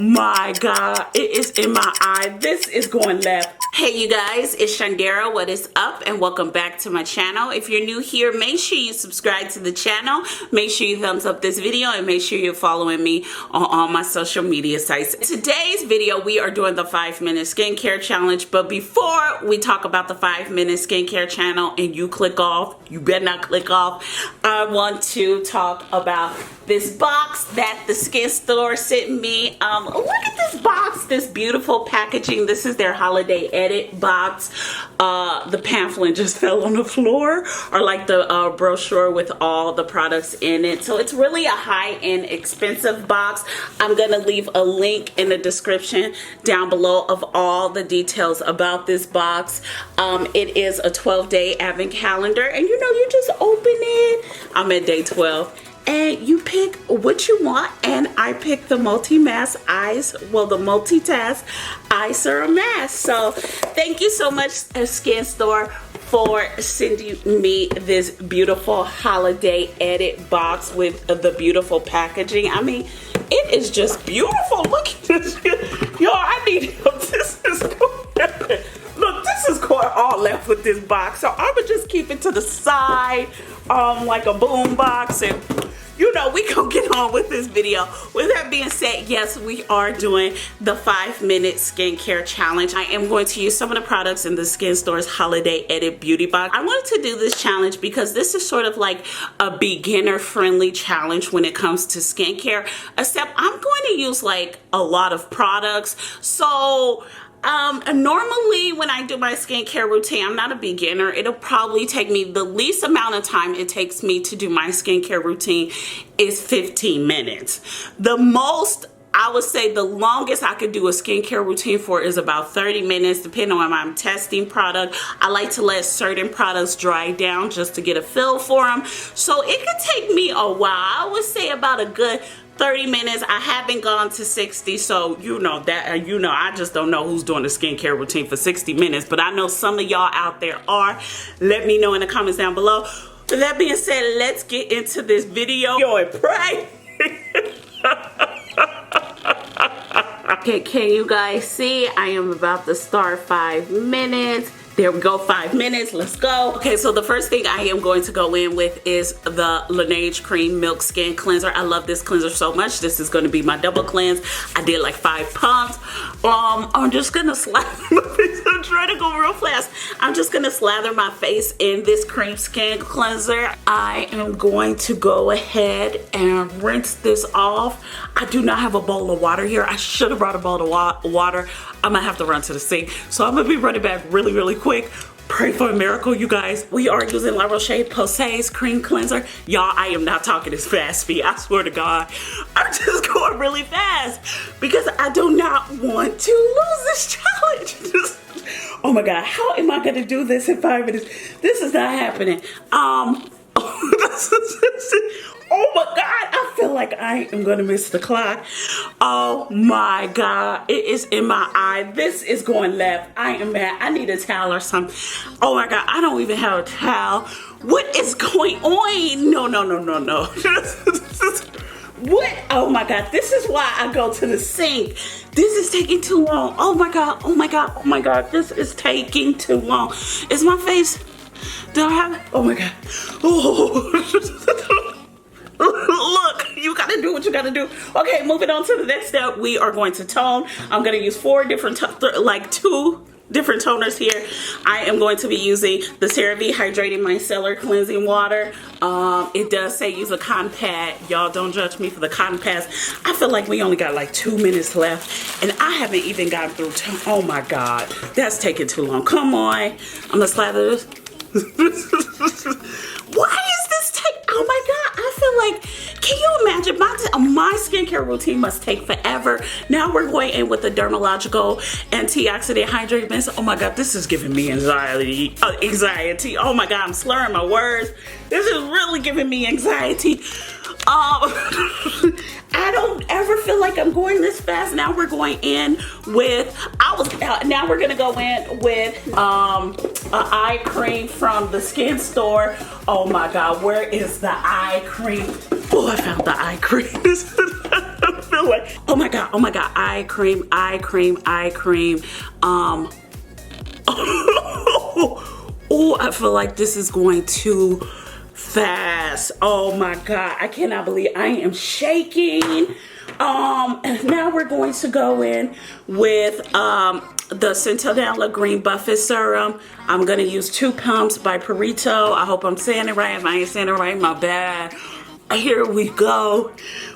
my God, it is in my eye. This is going left. Hey you guys, it's Shundara. What is up? And welcome back to my channel. If you're new here, make sure you subscribe to the channel. Make sure you thumbs up this video and make sure you're following me on all my social media sites. In today's video, we are doing the 5-minute skincare challenge. But before we talk about the 5-minute skincare channel and you click off, you better not click off, I want to talk about this box that the skin store sent me. Look at this box, this beautiful packaging. This is their holiday edit box. The pamphlet just fell on the floor, or like the brochure with all the products in it. So it's really a high-end expensive box. I'm gonna leave a link in the description down below of all the details about this box. It is a 12-day advent calendar, and you know, you just open it. I'm at day 12. And you pick what you want, and I picked the multi-task eye serum mask. So thank you so much, Skin Store, for sending me this beautiful holiday edit box with the beautiful packaging. I mean, it is just beautiful. Look at this. Yo, I need this. Is look, this is going all left with this box. So I would just keep it to the side, like a boom box, and you know, we gonna get on with this video. With that being said, yes, we are doing the 5-minute skincare challenge. I am going to use some of the products in the Skin Store's holiday edit beauty box. I wanted to do this challenge because this is sort of like a beginner friendly challenge when it comes to skincare, except I'm going to use like a lot of products. So normally when I do my skincare routine, I'm not a beginner. It'll probably take me, the least amount of time it takes me to do my skincare routine is 15 minutes. The most, I would say the longest I could do a skincare routine for is about 30 minutes, depending on when I'm testing product. I like to let certain products dry down just to get a feel for them. So it could take me a while. I would say about a good 30 minutes. I haven't gone to 60, so you know that, I just don't know who's doing the skincare routine for 60 minutes, but I know some of y'all out there are. Let me know in the comments down below. With that being said, let's get into this video. Yo, and pray. Okay, can you guys see? I am about to start 5 minutes. There we go, 5 minutes, let's go. Okay, so the first thing I am going to go in with is the Laneige Cream Milk Skin Cleanser. I love this cleanser so much. This is gonna be my double cleanse. I did like 5 pumps. I'm just gonna slather my face. I'm trying to go real fast. I'm just gonna slather my face in this cream skin cleanser. I am going to go ahead and rinse this off. I do not have a bowl of water here. I should have brought a bowl of water. I'm gonna have to run to the sink. So I'm gonna be running back really, really quick. Pray for a miracle, you guys. We are using La Roche-Posay's cream cleanser. Y'all, I am not talking as fast speed. I swear to God. I'm just going really fast because I do not want to lose this challenge. Oh my God, how am I gonna do this in 5 minutes? This is not happening. Oh my God, I feel like I am gonna miss the clock. Oh my God, it is in my eye. This is going left. I am mad. I need a towel or something. Oh my God, I don't even have a towel. What is going on? No. What? Oh my God, this is why I go to the sink. This is taking too long. Oh my God, this is taking too long. Is my face, do I have it? Oh my God. Oh. Look, you gotta do what you gotta do. Okay, moving on to the next step. We are going to tone. I'm gonna use 2 different toners here. I am going to be using the CeraVe Hydrating Micellar Cleansing Water. It does say use a cotton pad. Y'all don't judge me for the cotton pads. I feel like we only got like 2 minutes left, and I haven't even gotten through. Oh my God, that's taking too long. Come on, I'm gonna slather this. Why is this take? Oh my God, I feel like, can you imagine, my skincare routine must take forever. Now we're going in with the Dermalogical Antioxidant Hydrating Mist. Oh my God, this is giving me anxiety. Oh my God, I'm slurring my words. This is really giving me anxiety. I don't ever feel like I'm going this fast. Now we're going in with, now we're gonna go in with an eye cream from the Skin Store. Oh my God, where is the eye cream? Oh, I found the eye cream. I feel way. Oh my god, eye cream. Oh, I feel like this is going too fast. Oh my god, I cannot believe I am shaking. And now we're going to go in with the Centinela Green Buffet Serum. I'm gonna use 2 pumps by Perito. I hope I'm saying it right. If I ain't saying it right, my bad. Here we go.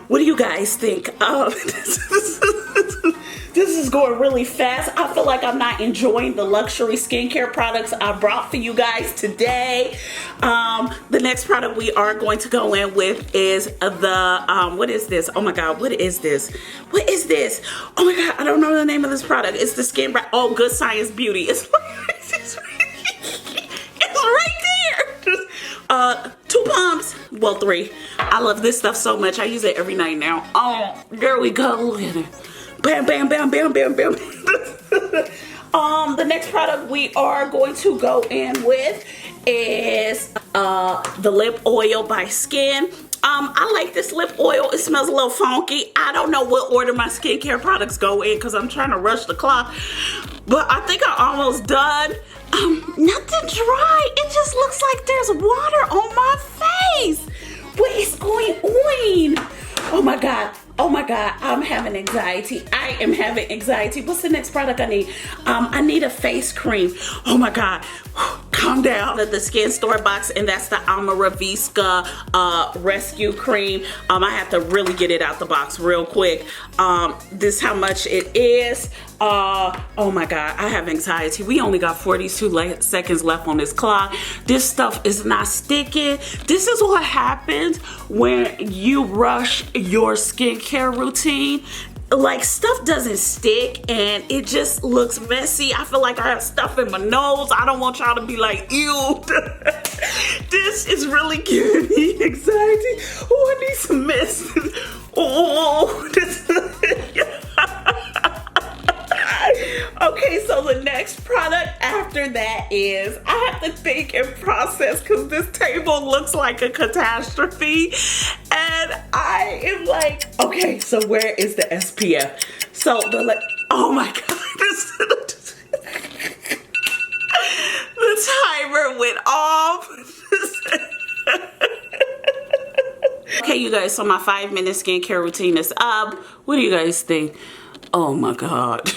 What do you guys think? This is going really fast. I feel like I'm not enjoying the luxury skincare products I brought for you guys today. The next product we are going to go in with is the, what is this? Oh my God, what is this? What is this? Oh my God, I don't know the name of this product. It's the Skin Bright, oh, Good Science Beauty. It's right there. 2 pumps, well 3. I love this stuff so much. I use it every night now. Oh, there we go, look at it. Bam, bam, bam, bam, bam, bam. The next product we are going to go in with is the lip oil by Skin. I like this lip oil. It smells a little funky. I don't know what order my skincare products go in because I'm trying to rush the clock. But I think I'm almost done. Nothing dry. It just looks like there's water on my face. What is going on? Oh my God. Oh my God, I'm having anxiety. I am having anxiety. What's the next product I need? I need a face cream. Oh my God, calm down. The Skin Store box, and that's the Amaravisca Rescue Cream. I have to really get it out the box real quick. This is how much it is. Oh my God, I have anxiety. We only got 42 seconds left on this clock. This stuff is not sticking. This is what happens when you rush your skincare routine. Like, stuff doesn't stick and it just looks messy. I feel like I have stuff in my nose. I don't want y'all to be like, ew. This is really giving me anxiety. Oh, I need some mist. Oh, this. Okay, so the next product after that is, I have to think and process because this table looks like a catastrophe. And I am like, okay, so where is the SPF? So oh my God. The timer went off. Okay, you guys, so my 5-minute skincare routine is up. What do you guys think? Oh my God.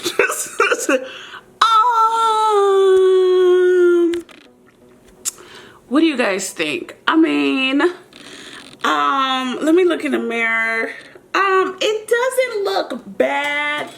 What do you guys think? I mean, let me look in the mirror. It doesn't look bad.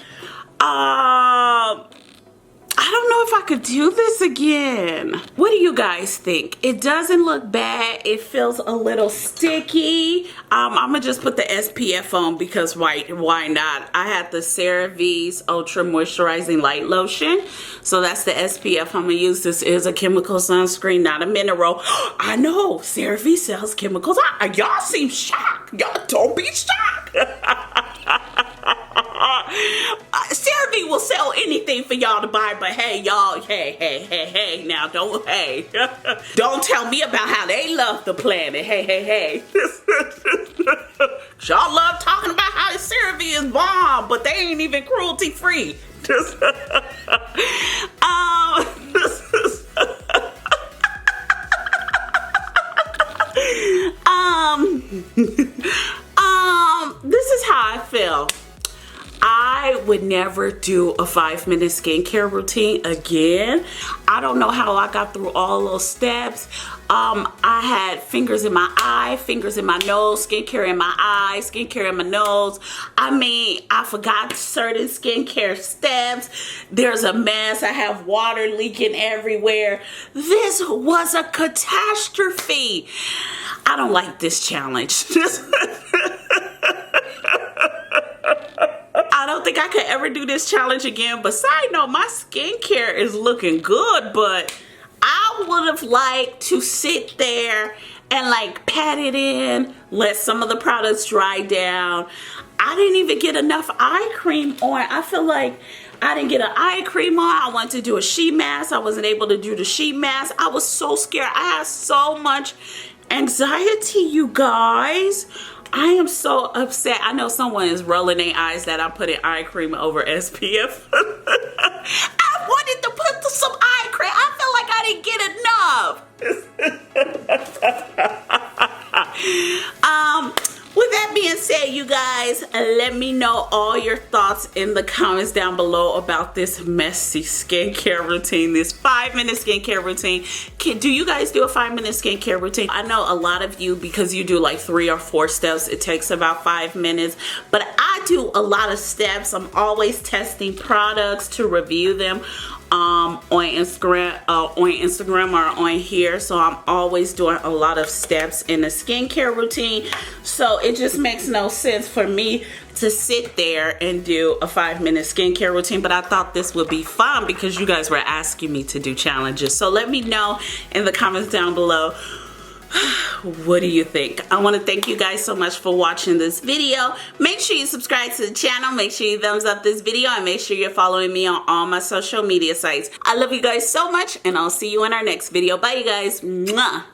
I don't know if I could do this again. What do you guys think? It doesn't look bad. It feels a little sticky. I'm gonna just put the SPF on because why not? I have the CeraVe's Ultra Moisturizing Light Lotion. So that's the SPF I'm gonna use. This is a chemical sunscreen, not a mineral. I know, CeraVe sells chemicals. Y'all seem shocked. Y'all don't be shocked. CeraVe will sell anything for y'all to buy, but hey, y'all, hey, now don't tell me about how they love the planet. Hey. Y'all love talking about how CeraVe is bomb, but they ain't even cruelty free. This is how I feel. I would never do a 5-minute skincare routine again. I don't know how I got through all those steps. I had fingers in my eye, fingers in my nose, skincare in my eye, skincare in my nose. I mean, I forgot certain skincare steps. There's a mess. I have water leaking everywhere. This was a catastrophe. I don't like this challenge. I don't think I could ever do this challenge again. But side note, my skincare is looking good, but I would have liked to sit there and like pat it in, let some of the products dry down. I didn't even get enough eye cream on. I feel like I didn't get an eye cream on. I wanted to do a sheet mask. I wasn't able to do the sheet mask. I was so scared. I had so much anxiety, you guys. I am so upset. I know someone is rolling their eyes that I'm putting eye cream over SPF. I wanted to put some eye cream. I felt like I didn't get enough. With that being said, you guys, let me know all your thoughts in the comments down below about this messy skincare routine, this 5-minute skincare routine. Do you guys do a 5-minute skincare routine? I know a lot of you, because you do like 3 or 4 steps, it takes about 5 minutes, but I do a lot of steps. I'm always testing products to review them on Instagram or on here, so I'm always doing a lot of steps in the skincare routine, so it just makes no sense for me to sit there and do a 5-minute skincare routine. But I thought this would be fun because you guys were asking me to do challenges, so let me know in the comments down below. What do you think? I want to thank you guys so much for watching this video. Make sure you subscribe to the channel, make sure you thumbs up this video, and make sure you're following me on all my social media sites. I love you guys so much, and I'll see you in our next video. Bye, you guys. Mwah.